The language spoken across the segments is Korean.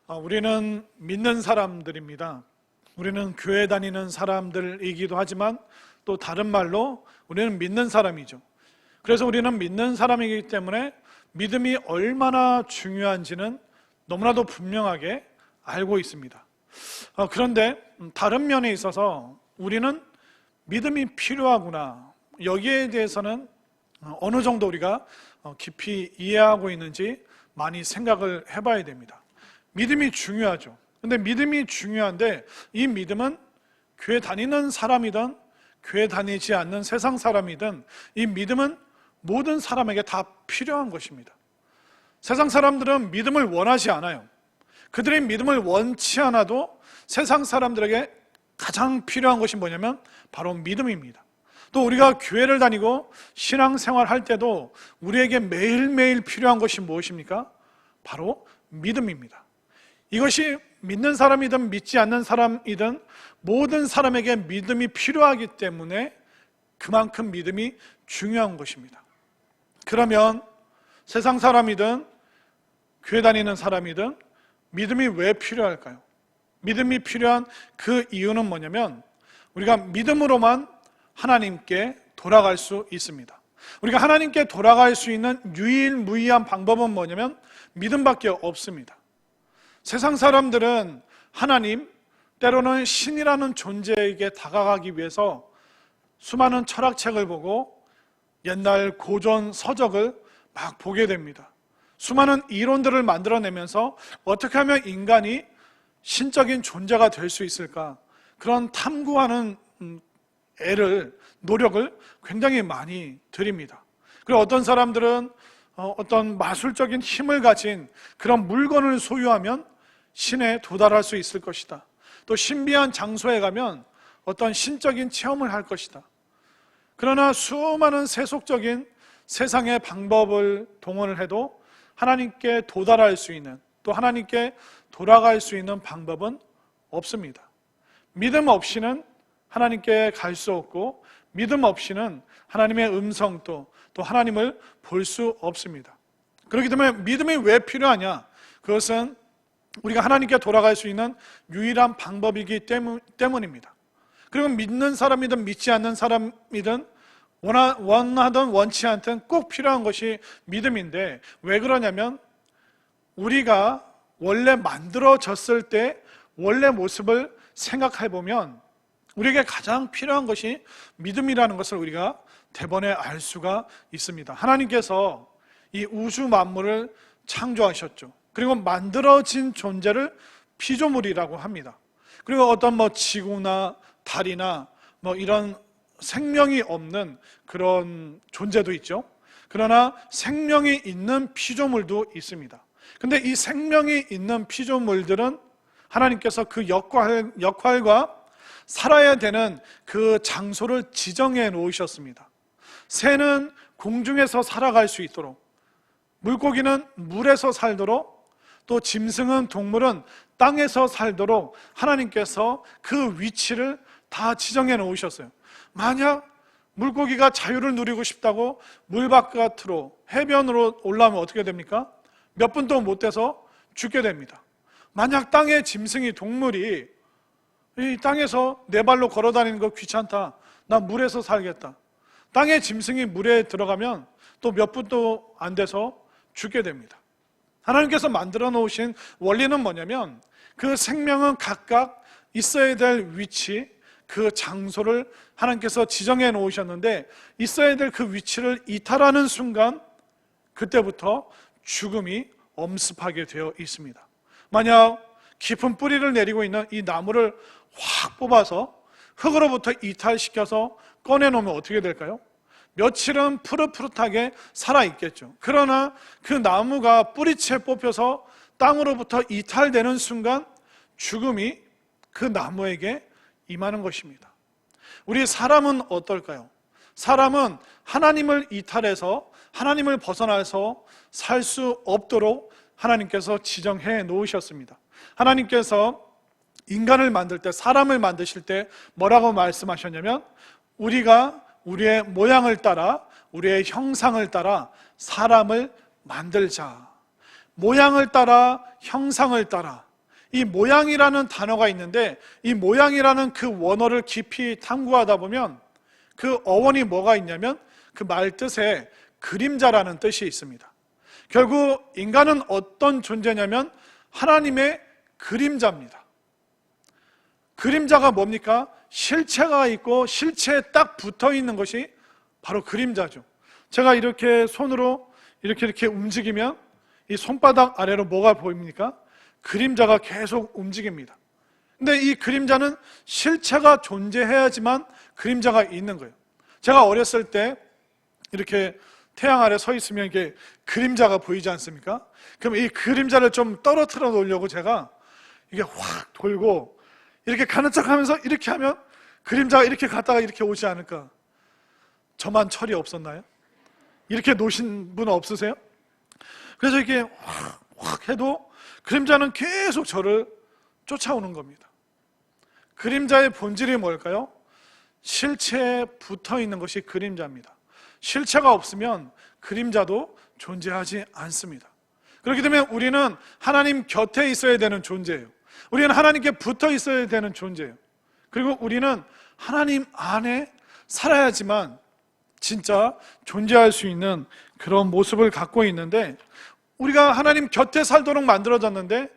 우리는 믿는 사람들입니다. 우리는 교회 다니는 사람들이기도 하지만 또 다른 말로 우리는 믿는 사람이죠. 그래서 우리는 믿는 사람이기 때문에 믿음이 얼마나 중요한지는 너무나도 분명하게 알고 있습니다. 그런데 다른 면에 있어서 우리는 믿음이 필요하구나, 여기에 대해서는 어느 정도 우리가 깊이 이해하고 있는지 많이 생각을 해봐야 됩니다. 믿음이 중요하죠. 근데 믿음이 중요한데 이 믿음은 교회 다니는 사람이든 교회 다니지 않는 세상 사람이든 이 믿음은 모든 사람에게 다 필요한 것입니다. 세상 사람들은 믿음을 원하지 않아요. 그들의 믿음을 원치 않아도 세상 사람들에게 가장 필요한 것이 뭐냐면 바로 믿음입니다. 또 우리가 교회를 다니고 신앙생활 할 때도 우리에게 매일매일 필요한 것이 무엇입니까? 바로 믿음입니다. 이것이 믿는 사람이든 믿지 않는 사람이든 모든 사람에게 믿음이 필요하기 때문에 그만큼 믿음이 중요한 것입니다. 그러면 세상 사람이든 교회 다니는 사람이든 믿음이 왜 필요할까요? 믿음이 필요한 그 이유는 뭐냐면 우리가 믿음으로만 하나님께 돌아갈 수 있습니다. 우리가 하나님께 돌아갈 수 있는 유일무이한 방법은 뭐냐면 믿음밖에 없습니다. 세상 사람들은 하나님, 때로는 신이라는 존재에게 다가가기 위해서 수많은 철학책을 보고 옛날 고전 서적을 막 보게 됩니다. 수많은 이론들을 만들어내면서 어떻게 하면 인간이 신적인 존재가 될 수 있을까, 그런 탐구하는 노력을 굉장히 많이 들입니다. 그리고 어떤 사람들은 어떤 마술적인 힘을 가진 그런 물건을 소유하면 신에 도달할 수 있을 것이다. 또 신비한 장소에 가면 어떤 신적인 체험을 할 것이다. 그러나 수많은 세속적인 세상의 방법을 동원을 해도 하나님께 도달할 수 있는, 또 하나님께 돌아갈 수 있는 방법은 없습니다. 믿음 없이는 하나님께 갈 수 없고 믿음 없이는 하나님의 음성도 또 하나님을 볼 수 없습니다. 그렇기 때문에 믿음이 왜 필요하냐? 그것은 우리가 하나님께 돌아갈 수 있는 유일한 방법이기 때문입니다. 그리고 믿는 사람이든 믿지 않는 사람이든 원하든 원치 않든 꼭 필요한 것이 믿음인데, 왜 그러냐면 우리가 원래 만들어졌을 때 원래 모습을 생각해 보면 우리에게 가장 필요한 것이 믿음이라는 것을 우리가 대번에 알 수가 있습니다. 하나님께서 이 우주 만물을 창조하셨죠. 그리고 만들어진 존재를 피조물이라고 합니다. 그리고 어떤 지구나 달이나 이런 생명이 없는 그런 존재도 있죠. 그러나 생명이 있는 피조물도 있습니다. 근데 이 생명이 있는 피조물들은 하나님께서 그 역할과 살아야 되는 그 장소를 지정해 놓으셨습니다. 새는 공중에서 살아갈 수 있도록, 물고기는 물에서 살도록, 또 짐승은, 동물은 땅에서 살도록 하나님께서 그 위치를 다 지정해 놓으셨어요. 만약 물고기가 자유를 누리고 싶다고 물 바깥으로, 해변으로 올라오면 어떻게 됩니까? 몇 분도 못 돼서 죽게 됩니다. 만약 땅의 짐승이, 동물이 이 땅에서 네 발로 걸어 다니는 거 귀찮다, 나 물에서 살겠다, 땅의 짐승이 물에 들어가면 또 몇 분도 안 돼서 죽게 됩니다. 하나님께서 만들어 놓으신 원리는 뭐냐면 그 생명은 각각 있어야 될 위치, 그 장소를 하나님께서 지정해 놓으셨는데 있어야 될 그 위치를 이탈하는 순간 그때부터 죽음이 엄습하게 되어 있습니다. 만약 깊은 뿌리를 내리고 있는 이 나무를 확 뽑아서 흙으로부터 이탈시켜서 꺼내놓으면 어떻게 될까요? 며칠은 푸릇푸릇하게 살아있겠죠. 그러나 그 나무가 뿌리채 뽑혀서 땅으로부터 이탈되는 순간 죽음이 그 나무에게 임하는 것입니다. 우리 사람은 어떨까요? 사람은 하나님을 이탈해서 하나님을 벗어나서 살 수 없도록 하나님께서 지정해 놓으셨습니다. 하나님께서 인간을 만들 때, 사람을 만드실 때 뭐라고 말씀하셨냐면 우리가 우리의 모양을 따라, 우리의 형상을 따라 사람을 만들자. 모양을 따라, 형상을 따라. 이 모양이라는 단어가 있는데 이 모양이라는 그 원어를 깊이 탐구하다 보면 그 어원이 뭐가 있냐면 그 말 뜻에 그림자라는 뜻이 있습니다. 결국 인간은 어떤 존재냐면 하나님의 그림자입니다. 그림자가 뭡니까? 실체가 있고 실체에 딱 붙어 있는 것이 바로 그림자죠. 제가 이렇게 손으로 이렇게 움직이면 이 손바닥 아래로 뭐가 보입니까? 그림자가 계속 움직입니다. 근데 이 그림자는 실체가 존재해야지만 그림자가 있는 거예요. 제가 어렸을 때 이렇게 태양 아래 서 있으면 이게 그림자가 보이지 않습니까? 그럼 이 그림자를 좀 떨어뜨려 놓으려고 제가 이게 확 돌고 이렇게 가는 척 하면서 이렇게 하면 그림자가 이렇게 갔다가 이렇게 오지 않을까? 저만 철이 없었나요? 이렇게 놓으신 분 없으세요? 그래서 이렇게 확 해도 그림자는 계속 저를 쫓아오는 겁니다. 그림자의 본질이 뭘까요? 실체에 붙어 있는 것이 그림자입니다. 실체가 없으면 그림자도 존재하지 않습니다. 그렇기 때문에 우리는 하나님 곁에 있어야 되는 존재예요. 우리는 하나님께 붙어 있어야 되는 존재예요. 그리고 우리는 하나님 안에 살아야지만 진짜 존재할 수 있는 그런 모습을 갖고 있는데, 우리가 하나님 곁에 살도록 만들어졌는데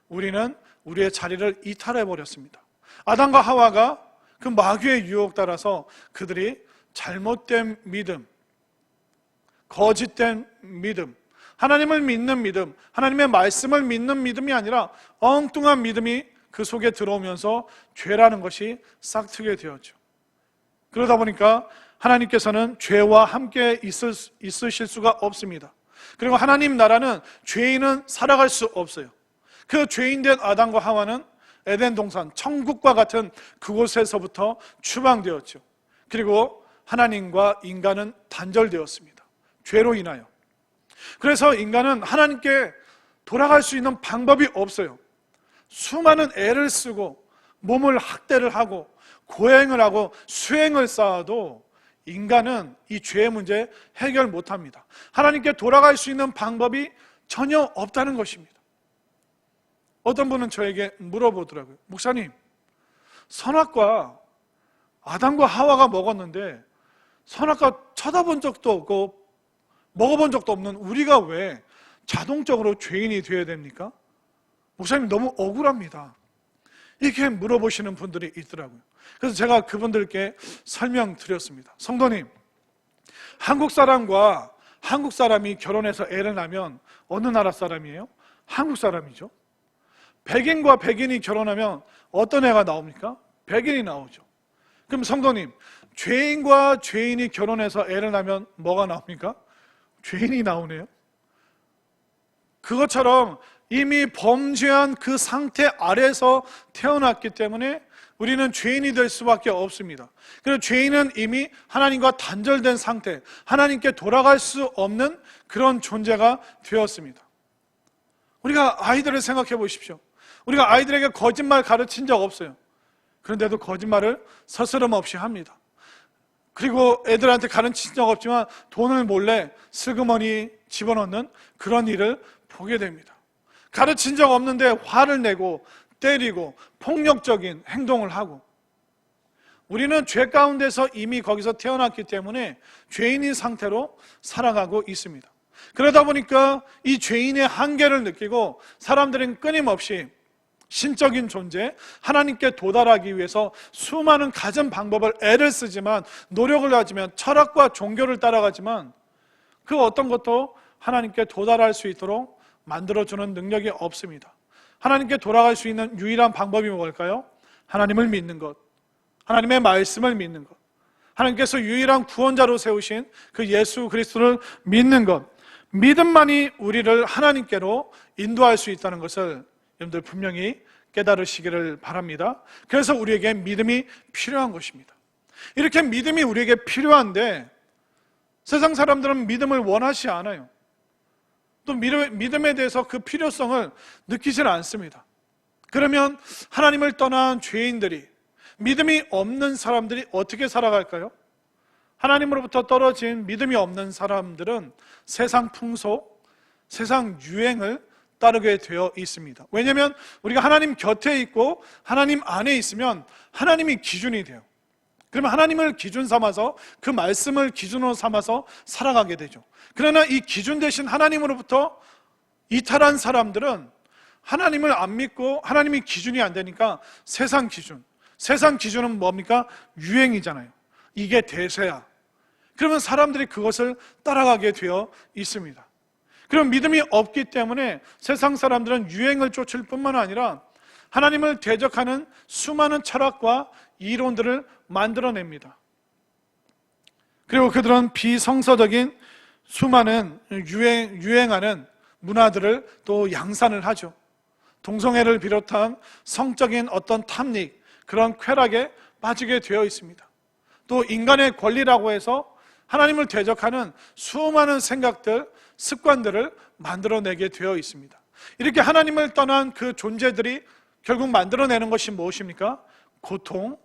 우리는 우리의 자리를 이탈해 버렸습니다. 아담과 하와가 그 마귀의 유혹 따라서 그들이 잘못된 믿음, 거짓된 믿음, 하나님을 믿는 믿음, 하나님의 말씀을 믿는 믿음이 아니라 엉뚱한 믿음이 그 속에 들어오면서 죄라는 것이 싹트게 되었죠. 그러다 보니까 하나님께서는 죄와 함께 있으실 수가 없습니다. 그리고 하나님 나라는 죄인은 살아갈 수 없어요. 그 죄인된 아담과 하와는 에덴 동산, 천국과 같은 그곳에서부터 추방되었죠. 그리고 하나님과 인간은 단절되었습니다. 죄로 인하여. 그래서 인간은 하나님께 돌아갈 수 있는 방법이 없어요. 수많은 애를 쓰고 몸을 학대를 하고 고행을 하고 수행을 쌓아도 인간은 이 죄의 문제 해결 못합니다. 하나님께 돌아갈 수 있는 방법이 전혀 없다는 것입니다. 어떤 분은 저에게 물어보더라고요. 목사님, 선악과 아담과 하와가 먹었는데 선악과 쳐다본 적도 없고 먹어본 적도 없는 우리가 왜 자동적으로 죄인이 되어야 됩니까? 목사님, 너무 억울합니다. 이렇게 물어보시는 분들이 있더라고요. 그래서 제가 그분들께 설명드렸습니다. 성도님, 한국 사람과 한국 사람이 결혼해서 애를 낳으면 어느 나라 사람이에요? 한국 사람이죠. 백인과 백인이 결혼하면 어떤 애가 나옵니까? 백인이 나오죠. 그럼 성도님, 죄인과 죄인이 결혼해서 애를 낳으면 뭐가 나옵니까? 죄인이 나오네요. 그것처럼 이미 범죄한 그 상태 아래서 태어났기 때문에 우리는 죄인이 될 수밖에 없습니다. 그리고 죄인은 이미 하나님과 단절된 상태, 하나님께 돌아갈 수 없는 그런 존재가 되었습니다. 우리가 아이들을 생각해 보십시오. 우리가 아이들에게 거짓말 가르친 적 없어요. 그런데도 거짓말을 서스럼 없이 합니다. 그리고 애들한테 가르친 적 없지만 돈을 몰래 슬그머니 집어넣는 그런 일을 보게 됩니다. 가르친 적 없는데 화를 내고 때리고 폭력적인 행동을 하고, 우리는 죄 가운데서 이미 거기서 태어났기 때문에 죄인인 상태로 살아가고 있습니다. 그러다 보니까 이 죄인의 한계를 느끼고 사람들은 끊임없이 신적인 존재, 하나님께 도달하기 위해서 수많은 가진 방법을 애를 쓰지만, 노력을 하지만, 철학과 종교를 따라가지만 그 어떤 것도 하나님께 도달할 수 있도록 만들어주는 능력이 없습니다. 하나님께 돌아갈 수 있는 유일한 방법이 뭘까요? 하나님을 믿는 것, 하나님의 말씀을 믿는 것, 하나님께서 유일한 구원자로 세우신 그 예수 그리스도를 믿는 것, 믿음만이 우리를 하나님께로 인도할 수 있다는 것을 여러분들 분명히 깨달으시기를 바랍니다. 그래서 우리에게 믿음이 필요한 것입니다. 이렇게 믿음이 우리에게 필요한데 세상 사람들은 믿음을 원하지 않아요. 또 믿음에 대해서 그 필요성을 느끼질 않습니다. 그러면 하나님을 떠난 죄인들이, 믿음이 없는 사람들이 어떻게 살아갈까요? 하나님으로부터 떨어진 믿음이 없는 사람들은 세상 풍속, 세상 유행을 따르게 되어 있습니다. 왜냐하면 우리가 하나님 곁에 있고 하나님 안에 있으면 하나님이 기준이 돼요. 그러면 하나님을 기준 삼아서 그 말씀을 기준으로 삼아서 살아가게 되죠. 그러나 이 기준 대신 하나님으로부터 이탈한 사람들은 하나님을 안 믿고 하나님이 기준이 안 되니까 세상 기준은 뭡니까? 유행이잖아요. 이게 대세야. 그러면 사람들이 그것을 따라가게 되어 있습니다. 그럼 믿음이 없기 때문에 세상 사람들은 유행을 쫓을 뿐만 아니라 하나님을 대적하는 수많은 철학과 이론들을 만들어냅니다. 그리고 그들은 비성서적인 수많은 유행하는 문화들을 또 양산을 하죠. 동성애를 비롯한 성적인 어떤 탐닉, 그런 쾌락에 빠지게 되어 있습니다. 또 인간의 권리라고 해서 하나님을 대적하는 수많은 생각들, 습관들을 만들어내게 되어 있습니다. 이렇게 하나님을 떠난 그 존재들이 결국 만들어내는 것이 무엇입니까? 고통,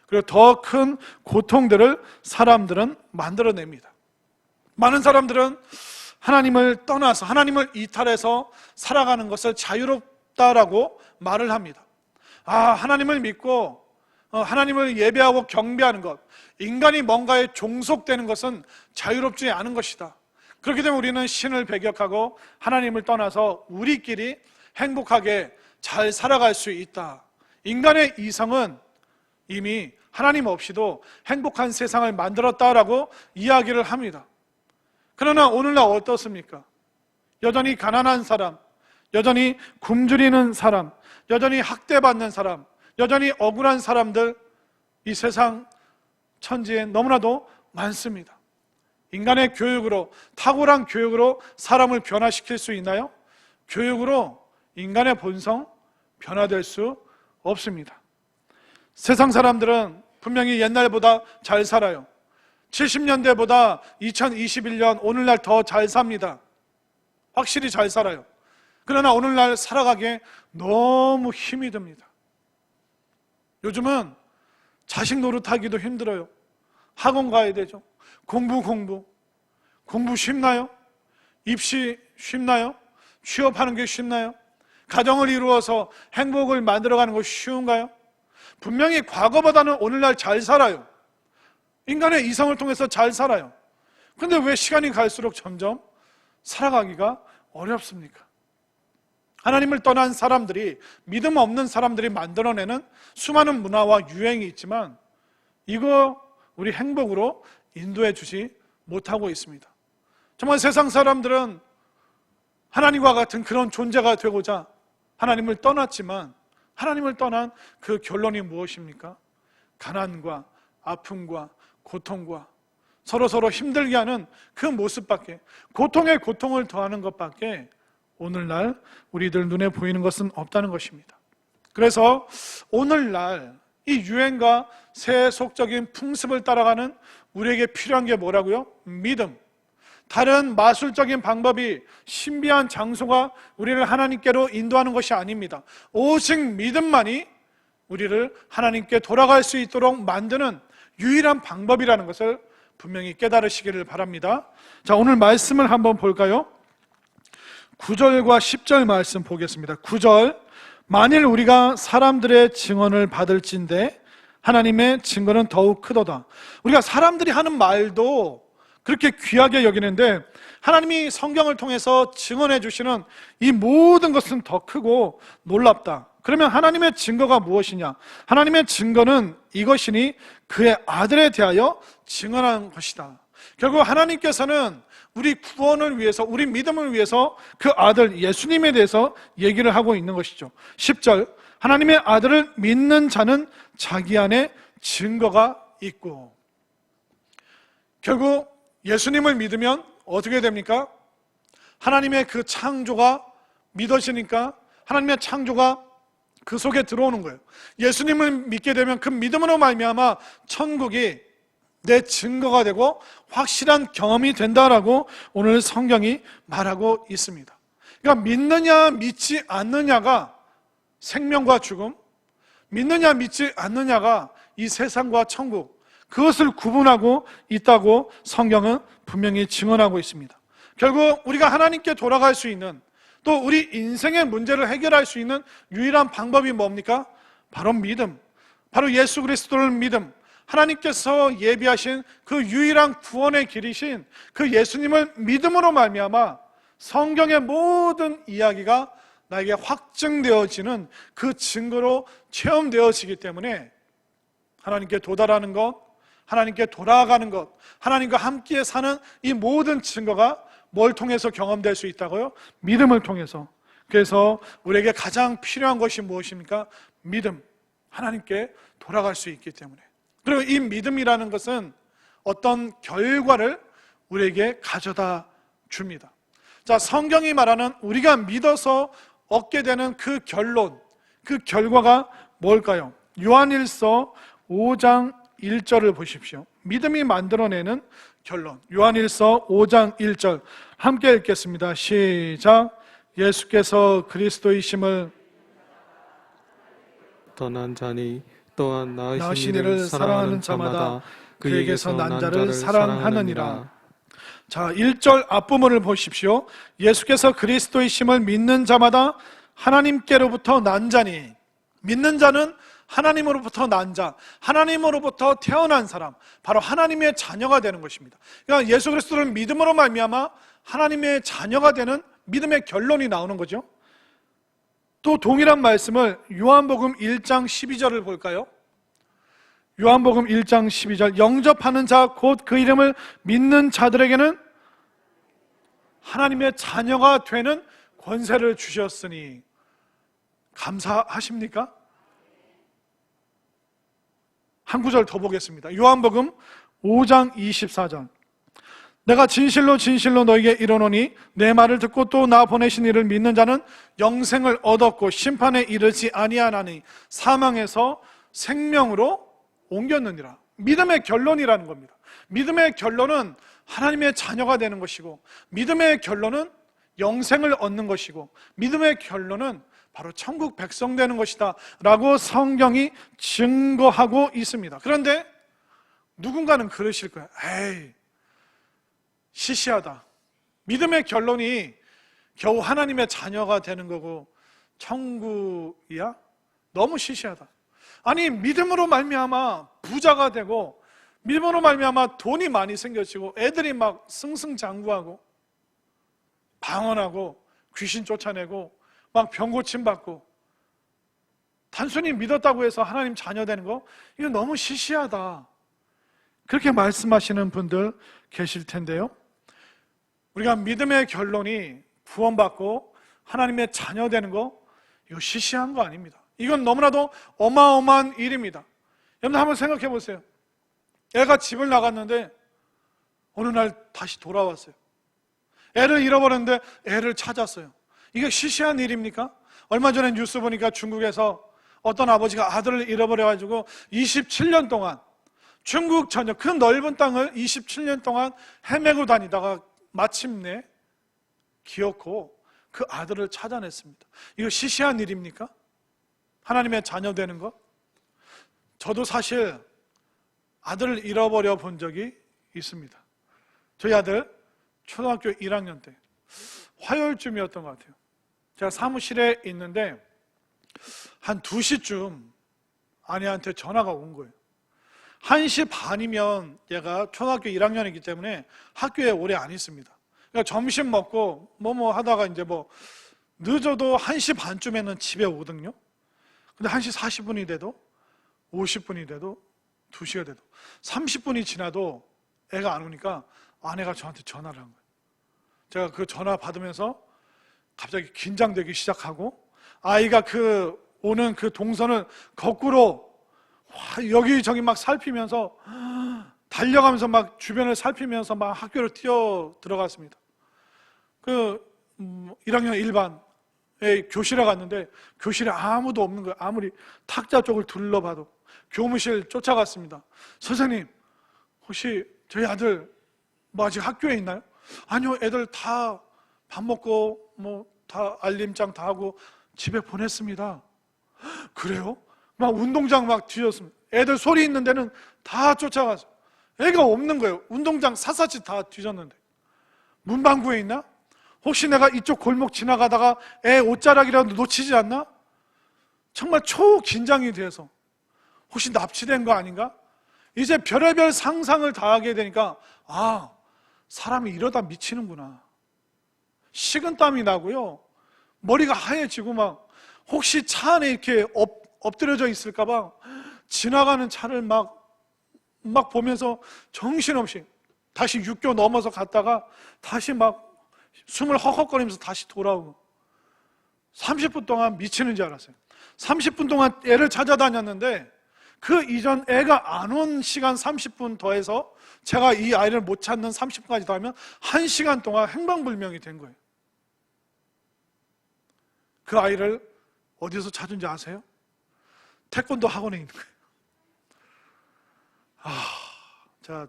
그리고 더 큰 고통들을 사람들은 만들어냅니다. 많은 사람들은 하나님을 떠나서 하나님을 이탈해서 살아가는 것을 자유롭다라고 말을 합니다. 하나님을 믿고 하나님을 예배하고 경배하는 것, 인간이 뭔가에 종속되는 것은 자유롭지 않은 것이다. 그렇기 때문에 우리는 신을 배격하고 하나님을 떠나서 우리끼리 행복하게 잘 살아갈 수 있다. 인간의 이성은 이미 하나님 없이도 행복한 세상을 만들었다라고 이야기를 합니다. 그러나 오늘날 어떻습니까? 여전히 가난한 사람, 여전히 굶주리는 사람, 여전히 학대받는 사람, 여전히 억울한 사람들, 이 세상 천지에 너무나도 많습니다. 인간의 교육으로, 탁월한 교육으로 사람을 변화시킬 수 있나요? 교육으로 인간의 본성 변화될 수 없습니다. 세상 사람들은 분명히 옛날보다 잘 살아요. 70년대보다 2021년 오늘날 더 잘 삽니다. 확실히 잘 살아요. 그러나 오늘날 살아가기에 너무 힘이 듭니다. 요즘은 자식 노릇하기도 힘들어요. 학원 가야 되죠. 공부 쉽나요? 입시 쉽나요? 취업하는 게 쉽나요? 가정을 이루어서 행복을 만들어가는 것이 쉬운가요? 분명히 과거보다는 오늘날 잘 살아요. 인간의 이성을 통해서 잘 살아요. 그런데 왜 시간이 갈수록 점점 살아가기가 어렵습니까? 하나님을 떠난 사람들이, 믿음 없는 사람들이 만들어내는 수많은 문화와 유행이 있지만 이거 우리 행복으로 인도해 주지 못하고 있습니다. 정말 세상 사람들은 하나님과 같은 그런 존재가 되고자 하나님을 떠났지만 하나님을 떠난 그 결론이 무엇입니까? 가난과 아픔과 고통과 서로 힘들게 하는 그 모습밖에, 고통에 고통을 더하는 것밖에 오늘날 우리들 눈에 보이는 것은 없다는 것입니다. 그래서 오늘날 이 유행과 세속적인 풍습을 따라가는 우리에게 필요한 게 뭐라고요? 믿음. 다른 마술적인 방법이, 신비한 장소가 우리를 하나님께로 인도하는 것이 아닙니다. 오직 믿음만이 우리를 하나님께 돌아갈 수 있도록 만드는 유일한 방법이라는 것을 분명히 깨달으시기를 바랍니다. 자, 오늘 말씀을 한번 볼까요? 9절과 10절 말씀 보겠습니다. 9절, 만일 우리가 사람들의 증언을 받을진대 하나님의 증거는 더욱 크도다. 우리가 사람들이 하는 말도 그렇게 귀하게 여기는데 하나님이 성경을 통해서 증언해 주시는 이 모든 것은 더 크고 놀랍다. 그러면 하나님의 증거가 무엇이냐? 하나님의 증거는 이것이니 그의 아들에 대하여 증언한 것이다. 결국 하나님께서는 우리 구원을 위해서, 우리 믿음을 위해서 그 아들 예수님에 대해서 얘기를 하고 있는 것이죠. 10절, 하나님의 아들을 믿는 자는 자기 안에 증거가 있고. 결국 예수님을 믿으면 어떻게 됩니까? 하나님의 그 창조가 믿어지니까 하나님의 창조가 그 속에 들어오는 거예요. 예수님을 믿게 되면 그 믿음으로 말미암아 천국이 내 증거가 되고 확실한 경험이 된다라고 오늘 성경이 말하고 있습니다. 그러니까 믿느냐 믿지 않느냐가 생명과 죽음, 믿느냐 믿지 않느냐가 이 세상과 천국, 그것을 구분하고 있다고 성경은 분명히 증언하고 있습니다. 결국 우리가 하나님께 돌아갈 수 있는, 또 우리 인생의 문제를 해결할 수 있는 유일한 방법이 뭡니까? 바로 믿음, 바로 예수 그리스도를 믿음, 하나님께서 예비하신 그 유일한 구원의 길이신 그 예수님을 믿음으로 말미암아 성경의 모든 이야기가 나에게 확증되어지는 그 증거로 체험되어지기 때문에 하나님께 도달하는 것, 하나님께 돌아가는 것, 하나님과 함께 사는 이 모든 증거가 뭘 통해서 경험될 수 있다고요? 믿음을 통해서. 그래서 우리에게 가장 필요한 것이 무엇입니까? 믿음, 하나님께 돌아갈 수 있기 때문에. 그리고 이 믿음이라는 것은 어떤 결과를 우리에게 가져다 줍니다. 자, 성경이 말하는 우리가 믿어서 얻게 되는 그 결론, 그 결과가 뭘까요? 요한일서 5장 1절을 보십시오. 믿음이 만들어내는 결론. 요한일서 5장 1절 함께 읽겠습니다. 시작. 예수께서 그리스도이심을 떠난 자니 또한 나으신 이를 사랑하는 자마다 그에게서 난 자를 사랑하느니라. 자, 1절 앞부분을 보십시오. 예수께서 그리스도이심을 믿는 자마다 하나님께로부터 난 자니, 믿는 자는 하나님으로부터 난 자, 하나님으로부터 태어난 사람, 바로 하나님의 자녀가 되는 것입니다. 그러니까 예수 그리스도를 믿음으로 말미암아 하나님의 자녀가 되는 믿음의 결론이 나오는 거죠. 또 동일한 말씀을 요한복음 1장 12절을 볼까요? 요한복음 1장 12절 영접하는 자 곧 그 이름을 믿는 자들에게는 하나님의 자녀가 되는 권세를 주셨으니 감사하십니까? 한 구절 더 보겠습니다. 요한복음 5장 24절 내가 진실로 진실로 너에게 이르노니 내 말을 듣고 또 나 보내신 이를 믿는 자는 영생을 얻었고 심판에 이르지 아니하나니 사망에서 생명으로 옮겼느니라. 믿음의 결론이라는 겁니다. 믿음의 결론은 하나님의 자녀가 되는 것이고, 믿음의 결론은 영생을 얻는 것이고, 믿음의 결론은 바로 천국 백성 되는 것이다 라고 성경이 증거하고 있습니다. 그런데 누군가는 그러실 거예요. 에이, 시시하다. 믿음의 결론이 겨우 하나님의 자녀가 되는 거고 천국이야? 너무 시시하다. 아니, 믿음으로 말미암아 부자가 되고, 믿음으로 말미암아 돈이 많이 생겨지고, 애들이 막 승승장구하고 방언하고 귀신 쫓아내고 막 병고침 받고, 단순히 믿었다고 해서 하나님 자녀 되는 거, 이거 너무 시시하다, 그렇게 말씀하시는 분들 계실 텐데요, 우리가 믿음의 결론이 구원받고 하나님의 자녀 되는 거, 이거 시시한 거 아닙니다. 이건 너무나도 어마어마한 일입니다. 여러분 한번 생각해 보세요. 애가 집을 나갔는데 어느 날 다시 돌아왔어요. 애를 잃어버렸는데 애를 찾았어요. 이게 시시한 일입니까? 얼마 전에 뉴스 보니까 중국에서 어떤 아버지가 아들을 잃어버려가지고 27년 동안 중국 전역 그 넓은 땅을 27년 동안 헤매고 다니다가 마침내 기어코 그 아들을 찾아냈습니다. 이거 시시한 일입니까? 하나님의 자녀 되는 것? 저도 사실 아들을 잃어버려 본 적이 있습니다. 저희 아들 초등학교 1학년 때 화요일쯤이었던 것 같아요. 제가 사무실에 있는데 한 2시쯤 아내한테 전화가 온 거예요. 1시 반이면 얘가 초등학교 1학년이기 때문에 학교에 오래 안 있습니다. 그러니까 점심 먹고 뭐 하다가 이제 늦어도 1시 반쯤에는 집에 오거든요. 근데 1시 40분이 돼도 50분이 돼도 2시가 돼도 30분이 지나도 애가 안 오니까 아내가 저한테 전화를 한 거예요. 제가 그 전화 받으면서 갑자기 긴장되기 시작하고, 아이가 오는 그 동선을 거꾸로 여기저기 막 살피면서 달려가면서 막 주변을 살피면서 막 학교를 뛰어 들어갔습니다. 1학년 1반에 교실에 갔는데 교실에 아무도 없는 거예요. 아무리 탁자 쪽을 둘러봐도. 교무실 쫓아갔습니다. 선생님, 혹시 저희 아들 아직 학교에 있나요? 아니요, 애들 다 밥 먹고 다 알림장 다 하고 집에 보냈습니다. 그래요? 막 운동장 막 뒤졌습니다. 애들 소리 있는 데는 다 쫓아가서 애가 없는 거예요. 운동장 샅샅이 다 뒤졌는데. 문방구에 있나? 혹시 내가 이쪽 골목 지나가다가 애 옷자락이라도 놓치지 않나? 정말 초긴장이 돼서 혹시 납치된 거 아닌가? 이제 별의별 상상을 다 하게 되니까 사람이 이러다 미치는구나. 식은땀이 나고요, 머리가 하얘지고 막 혹시 차 안에 이렇게 엎드려져 있을까 봐 지나가는 차를 막 보면서 정신없이 다시 육교 넘어서 갔다가 다시 막 숨을 헉헉거리면서 다시 돌아오고 30분 동안 미치는 줄 알았어요. 30분 동안 애를 찾아다녔는데 그 이전 애가 안 온 시간 30분 더해서 제가 이 아이를 못 찾는 30분까지 더하면 1시간 동안 행방불명이 된 거예요. 그 아이를 어디서 찾은지 아세요? 태권도 학원에 있는 거예요. 제가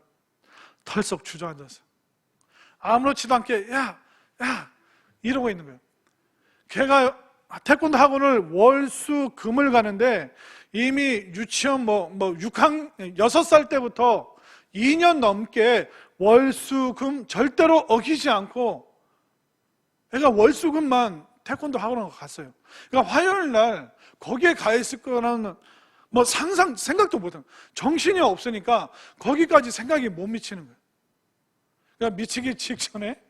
털썩 주저앉았어요. 아무렇지도 않게 야 이러고 있는 거예요. 걔가 태권도 학원을 월수금을 가는데 이미 유치원 6살 때부터 2년 넘게 월수금 절대로 어기지 않고 애가 월수금만 태권도 학원을 갔어요. 그러니까 화요일 날 거기에 가 있을 거라는 생각도 못한, 정신이 없으니까 거기까지 생각이 못 미치는 거예요. 그러니까 미치기 직전에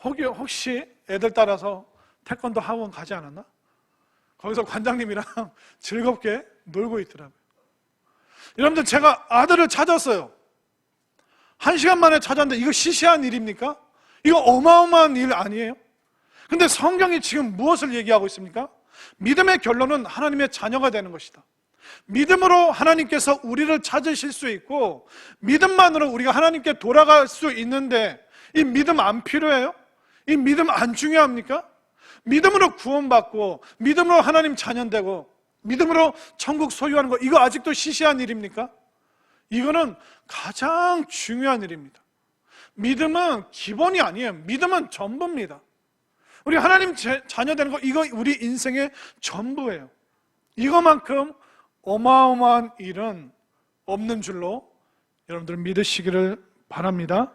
혹시 애들 따라서 태권도 학원 가지 않았나? 거기서 관장님이랑 즐겁게 놀고 있더라고요. 여러분들, 제가 아들을 찾았어요. 1시간 만에 찾았는데 이거 시시한 일입니까? 이거 어마어마한 일 아니에요? 근데 성경이 지금 무엇을 얘기하고 있습니까? 믿음의 결론은 하나님의 자녀가 되는 것이다. 믿음으로 하나님께서 우리를 찾으실 수 있고 믿음만으로 우리가 하나님께 돌아갈 수 있는데, 이 믿음 안 필요해요? 이 믿음 안 중요합니까? 믿음으로 구원받고 믿음으로 하나님 자녀되고 믿음으로 천국 소유하는 거, 이거 아직도 시시한 일입니까? 이거는 가장 중요한 일입니다. 믿음은 기본이 아니에요. 믿음은 전부입니다. 우리 하나님 자녀 되는 거, 이거 우리 인생의 전부예요. 이거만큼 어마어마한 일은 없는 줄로 여러분들 믿으시기를 바랍니다.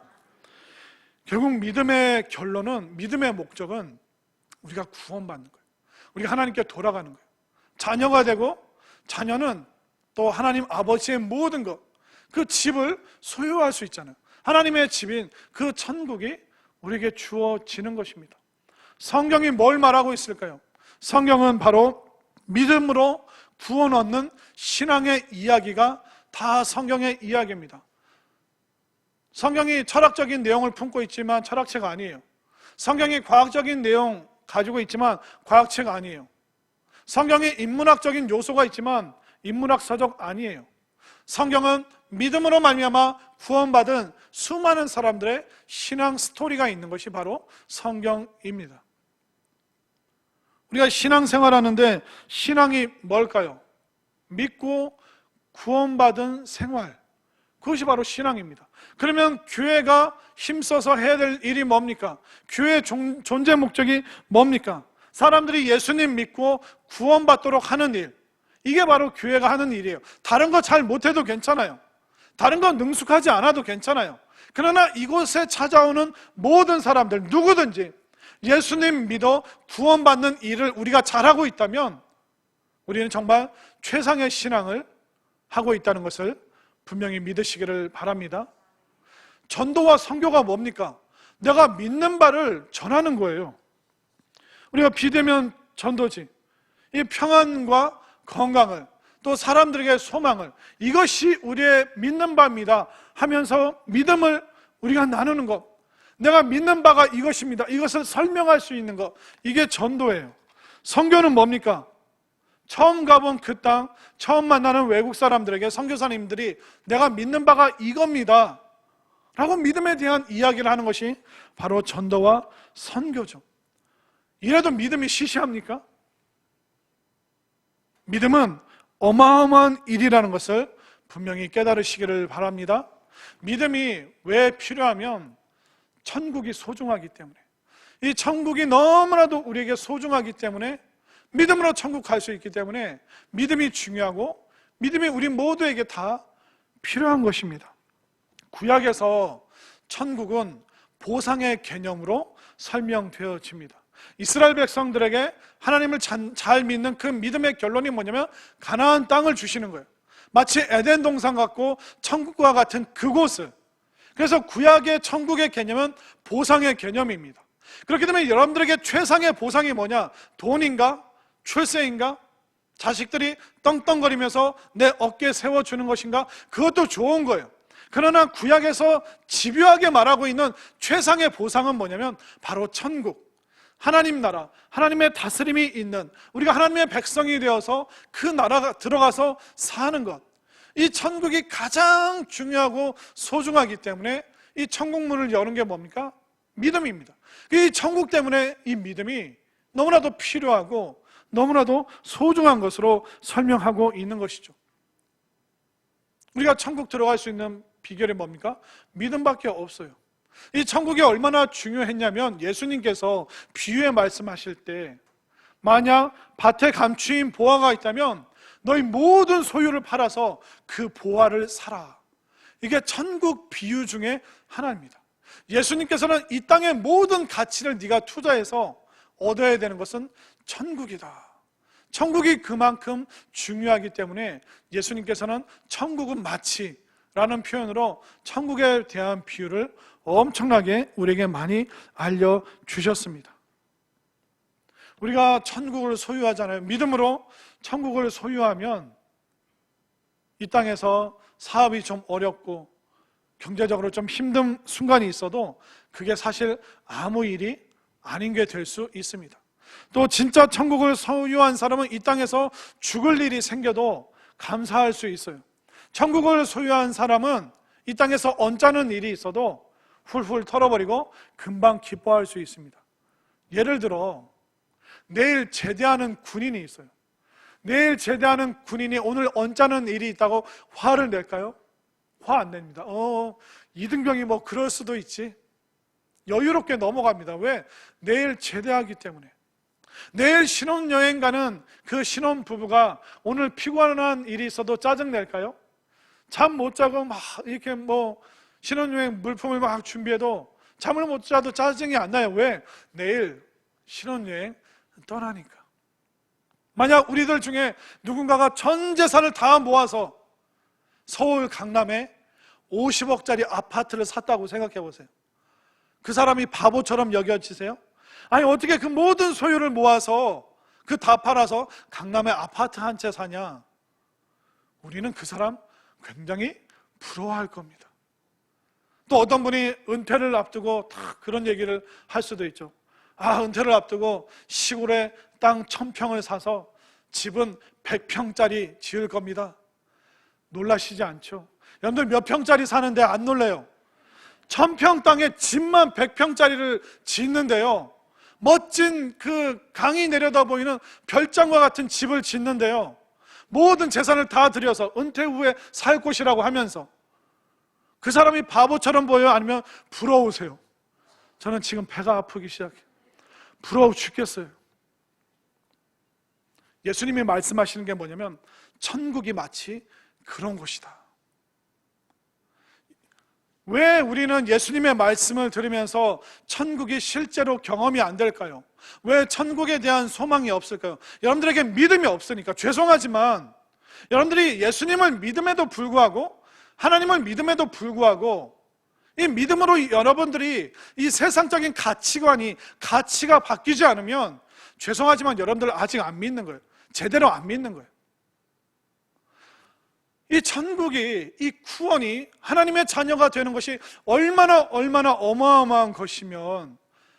결국 믿음의 결론은, 믿음의 목적은 우리가 구원받는 거예요. 우리가 하나님께 돌아가는 거예요. 자녀가 되고, 자녀는 또 하나님 아버지의 모든 것, 그 집을 소유할 수 있잖아요. 하나님의 집인 그 천국이 우리에게 주어지는 것입니다. 성경이 뭘 말하고 있을까요? 성경은 바로 믿음으로 구원 얻는 신앙의 이야기가 다 성경의 이야기입니다. 성경이 철학적인 내용을 품고 있지만 철학책 아니에요. 성경이 과학적인 내용 가지고 있지만 과학책 아니에요. 성경이 인문학적인 요소가 있지만 인문학 서적 아니에요. 성경은 믿음으로 말미암아 구원받은 수많은 사람들의 신앙 스토리가 있는 것이 바로 성경입니다. 우리가 신앙생활하는데 신앙이 뭘까요? 믿고 구원받은 생활, 그것이 바로 신앙입니다. 그러면 교회가 힘써서 해야 될 일이 뭡니까? 교회의 존재 목적이 뭡니까? 사람들이 예수님 믿고 구원받도록 하는 일, 이게 바로 교회가 하는 일이에요. 다른 거 잘 못해도 괜찮아요. 다른 건 능숙하지 않아도 괜찮아요. 그러나 이곳에 찾아오는 모든 사람들, 누구든지 예수님 믿어 구원받는 일을 우리가 잘하고 있다면 우리는 정말 최상의 신앙을 하고 있다는 것을 분명히 믿으시기를 바랍니다. 전도와 선교가 뭡니까? 내가 믿는 바를 전하는 거예요. 우리가 비대면 전도지, 이 평안과 건강을, 또 사람들에게 소망을, 이것이 우리의 믿는 바입니다 하면서 믿음을 우리가 나누는 것, 내가 믿는 바가 이것입니다, 이것을 설명할 수 있는 것, 이게 전도예요. 선교는 뭡니까? 처음 가본 그 땅, 처음 만나는 외국 사람들에게 선교사님들이 내가 믿는 바가 이겁니다 라고 믿음에 대한 이야기를 하는 것이 바로 전도와 선교죠. 이래도 믿음이 시시합니까? 믿음은 어마어마한 일이라는 것을 분명히 깨달으시기를 바랍니다. 믿음이 왜 필요하면 천국이 소중하기 때문에, 이 천국이 너무나도 우리에게 소중하기 때문에, 믿음으로 천국 갈 수 있기 때문에 믿음이 중요하고 믿음이 우리 모두에게 다 필요한 것입니다. 구약에서 천국은 보상의 개념으로 설명되어집니다. 이스라엘 백성들에게 하나님을 잘 믿는 그 믿음의 결론이 뭐냐면 가나안 땅을 주시는 거예요. 마치 에덴 동산 같고 천국과 같은 그곳을. 그래서 구약의 천국의 개념은 보상의 개념입니다. 그렇기 때문에 여러분들에게 최상의 보상이 뭐냐? 돈인가? 출세인가? 자식들이 떵떵거리면서 내 어깨에 세워주는 것인가? 그것도 좋은 거예요. 그러나 구약에서 집요하게 말하고 있는 최상의 보상은 뭐냐면 바로 천국, 하나님 나라, 하나님의 다스림이 있는, 우리가 하나님의 백성이 되어서 그 나라가 들어가서 사는 것, 이 천국이 가장 중요하고 소중하기 때문에 이 천국 문을 여는 게 뭡니까? 믿음입니다. 이 천국 때문에 이 믿음이 너무나도 필요하고 너무나도 소중한 것으로 설명하고 있는 것이죠. 우리가 천국 들어갈 수 있는 비결이 뭡니까? 믿음밖에 없어요. 이 천국이 얼마나 중요했냐면 예수님께서 비유에 말씀하실 때 만약 밭에 감추인 보화가 있다면 너희 모든 소유를 팔아서 그 보화를 사라. 이게 천국 비유 중에 하나입니다. 예수님께서는 이 땅의 모든 가치를 네가 투자해서 얻어야 되는 것은 천국이다. 천국이 그만큼 중요하기 때문에 예수님께서는 천국은 마치라는 표현으로 천국에 대한 비유를 엄청나게 우리에게 많이 알려주셨습니다. 우리가 천국을 소유하잖아요. 믿음으로 천국을 소유하면 이 땅에서 사업이 좀 어렵고 경제적으로 좀 힘든 순간이 있어도 그게 사실 아무 일이 아닌 게 될 수 있습니다. 또 진짜 천국을 소유한 사람은 이 땅에서 죽을 일이 생겨도 감사할 수 있어요. 천국을 소유한 사람은 이 땅에서 언짢은 일이 있어도 훌훌 털어버리고 금방 기뻐할 수 있습니다. 예를 들어 내일 제대하는 군인이 있어요. 내일 제대하는 군인이 오늘 언짢은 일이 있다고 화를 낼까요? 화 안 냅니다. 이등병이 뭐 그럴 수도 있지. 여유롭게 넘어갑니다. 왜? 내일 제대하기 때문에. 내일 신혼여행 가는 그 신혼부부가 오늘 피곤한 일이 있어도 짜증낼까요? 잠 못 자고 막 이렇게 뭐 신혼여행 물품을 막 준비해도 잠을 못 자도 짜증이 안 나요. 왜? 내일 신혼여행 떠나니까. 만약 우리들 중에 누군가가 전 재산을 다 모아서 서울 강남에 50억짜리 아파트를 샀다고 생각해 보세요. 그 사람이 바보처럼 여겨지세요? 아니 어떻게 그 모든 소유를 모아서 그 다 팔아서 강남에 아파트 한 채 사냐? 우리는 그 사람 굉장히 부러워할 겁니다. 또 어떤 분이 은퇴를 앞두고 다 그런 얘기를 할 수도 있죠. 은퇴를 앞두고 시골에 땅 1000평을 사서 집은 100평짜리 지을 겁니다. 놀라시지 않죠? 여러분들 몇 평짜리 사는데 안 놀래요? 1000평 땅에 집만 100평짜리를 짓는데요, 멋진 그 강이 내려다 보이는 별장과 같은 집을 짓는데요, 모든 재산을 다 들여서 은퇴 후에 살 곳이라고 하면서 그 사람이 바보처럼 보여요? 아니면 부러우세요? 저는 지금 배가 아프기 시작해요. 부러워 죽겠어요. 예수님이 말씀하시는 게 뭐냐면 천국이 마치 그런 곳이다. 왜 우리는 예수님의 말씀을 들으면서 천국이 실제로 경험이 안 될까요? 왜 천국에 대한 소망이 없을까요? 여러분들에게 믿음이 없으니까. 죄송하지만 여러분들이 예수님을 믿음에도 불구하고, 하나님을 믿음에도 불구하고, 이 믿음으로 여러분들이 이 세상적인 가치가 바뀌지 않으면 죄송하지만 여러분들 아직 안 믿는 거예요. 제대로 안 믿는 거예요. 이 천국이, 이 구원이, 하나님의 자녀가 되는 것이 얼마나 어마어마한 것이면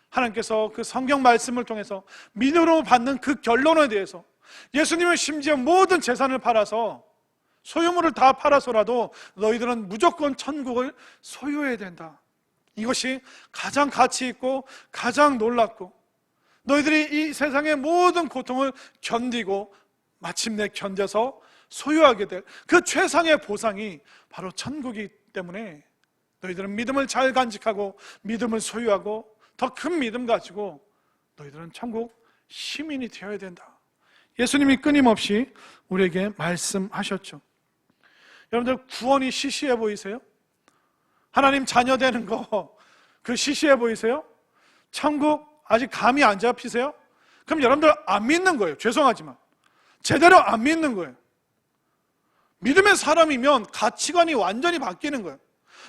하나님께서 그 성경 말씀을 통해서 믿음으로 받는 그 결론에 대해서 예수님은 심지어 모든 재산을 팔아서, 소유물을 다 팔아서라도 너희들은 무조건 천국을 소유해야 된다. 이것이 가장 가치 있고 가장 놀랍고, 너희들이 이 세상의 모든 고통을 견디고 마침내 견뎌서 소유하게 될 그 최상의 보상이 바로 천국이기 때문에 너희들은 믿음을 잘 간직하고 믿음을 소유하고 더 큰 믿음 가지고 너희들은 천국 시민이 되어야 된다. 예수님이 끊임없이 우리에게 말씀하셨죠. 여러분들 구원이 시시해 보이세요? 하나님 자녀 되는 거 그 시시해 보이세요? 천국 아직 감이 안 잡히세요? 그럼 여러분들 안 믿는 거예요. 죄송하지만 제대로 안 믿는 거예요. 믿음의 사람이면 가치관이 완전히 바뀌는 거예요.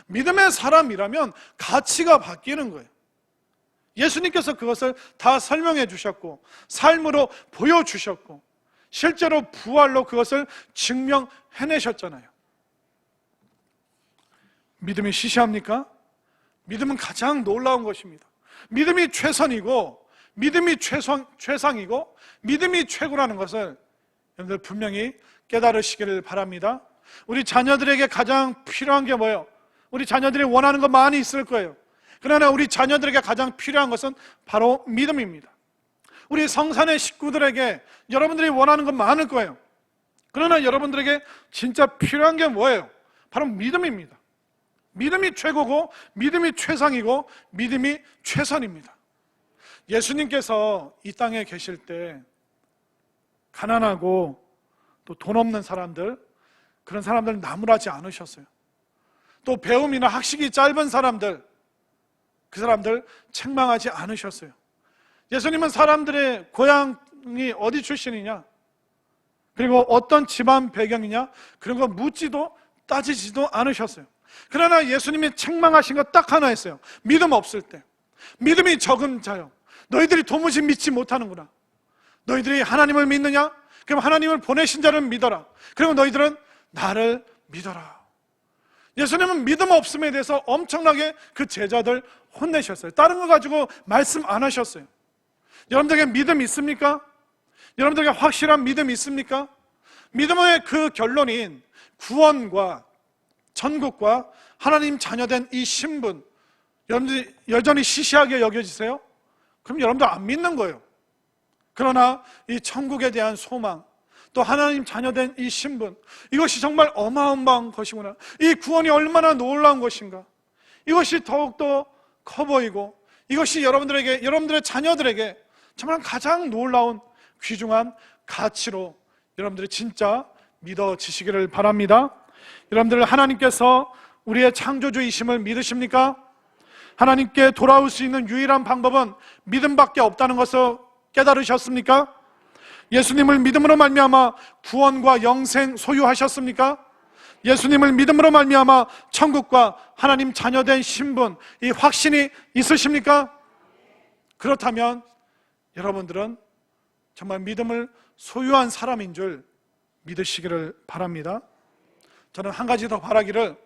믿음의 사람이라면 가치가 바뀌는 거예요. 예수님께서 그것을 다 설명해 주셨고 삶으로 보여주셨고 실제로 부활로 그것을 증명해내셨잖아요. 믿음이 시시합니까? 믿음은 가장 놀라운 것입니다. 믿음이 최선이고 믿음이 최상이고 믿음이 최고라는 것을 여러분들 분명히 깨달으시기를 바랍니다. 우리 자녀들에게 가장 필요한 게 뭐예요? 우리 자녀들이 원하는 거 많이 있을 거예요. 그러나 우리 자녀들에게 가장 필요한 것은 바로 믿음입니다. 우리 성산의 식구들에게 여러분들이 원하는 건 많을 거예요. 그러나 여러분들에게 진짜 필요한 게 뭐예요? 바로 믿음입니다. 믿음이 최고고 믿음이 최상이고 믿음이 최선입니다. 예수님께서 이 땅에 계실 때 가난하고 또 돈 없는 사람들, 그런 사람들 나무라지 않으셨어요. 또 배움이나 학식이 짧은 사람들, 그 사람들 책망하지 않으셨어요. 예수님은 사람들의 고향이 어디 출신이냐, 그리고 어떤 집안 배경이냐, 그런 거 묻지도 따지지도 않으셨어요. 그러나 예수님이 책망하신 거 딱 하나 했어요. 믿음 없을 때, 믿음이 적은 자요, 너희들이 도무지 믿지 못하는구나. 너희들이 하나님을 믿느냐? 그럼 하나님을 보내신 자를 믿어라. 그리고 너희들은 나를 믿어라. 예수님은 믿음 없음에 대해서 엄청나게 그 제자들 혼내셨어요. 다른 거 가지고 말씀 안 하셨어요. 여러분들에게 믿음 있습니까? 여러분들에게 확실한 믿음 있습니까? 믿음의 그 결론인 구원과 천국과 하나님 자녀된 이 신분, 여러분들이 여전히 시시하게 여겨지세요? 그럼 여러분들 안 믿는 거예요. 그러나 이 천국에 대한 소망, 또 하나님 자녀된 이 신분, 이것이 정말 어마어마한 것이구나. 이 구원이 얼마나 놀라운 것인가. 이것이 더욱더 커 보이고 이것이 여러분들의 자녀들에게 정말 가장 놀라운 귀중한 가치로 여러분들이 진짜 믿어지시기를 바랍니다. 여러분들, 하나님께서 우리의 창조주이심을 믿으십니까? 하나님께 돌아올 수 있는 유일한 방법은 믿음밖에 없다는 것을 깨달으셨습니까? 예수님을 믿음으로 말미암아 구원과 영생 소유하셨습니까? 예수님을 믿음으로 말미암아 천국과 하나님 자녀된 신분, 이 확신이 있으십니까? 그렇다면 여러분들은 정말 믿음을 소유한 사람인 줄 믿으시기를 바랍니다. 저는 한 가지 더 바라기를,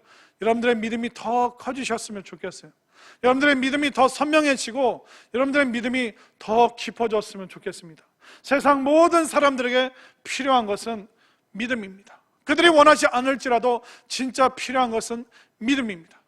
여러분들의 믿음이 더 커지셨으면 좋겠어요. 여러분들의 믿음이 더 선명해지고 여러분들의 믿음이 더 깊어졌으면 좋겠습니다. 세상 모든 사람들에게 필요한 것은 믿음입니다. 그들이 원하지 않을지라도 진짜 필요한 것은 믿음입니다.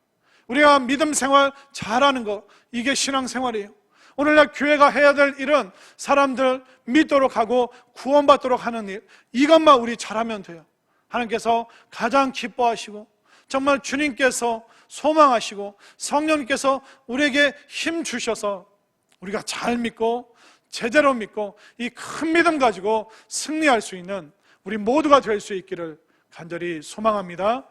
우리가 믿음 생활 잘하는 것, 이게 신앙생활이에요. 오늘날 교회가 해야 될 일은 사람들 믿도록 하고 구원받도록 하는 일, 이것만 우리 잘하면 돼요. 하나님께서 가장 기뻐하시고 정말 주님께서 소망하시고 성령님께서 우리에게 힘 주셔서 우리가 잘 믿고 제대로 믿고 이 큰 믿음 가지고 승리할 수 있는 우리 모두가 될 수 있기를 간절히 소망합니다.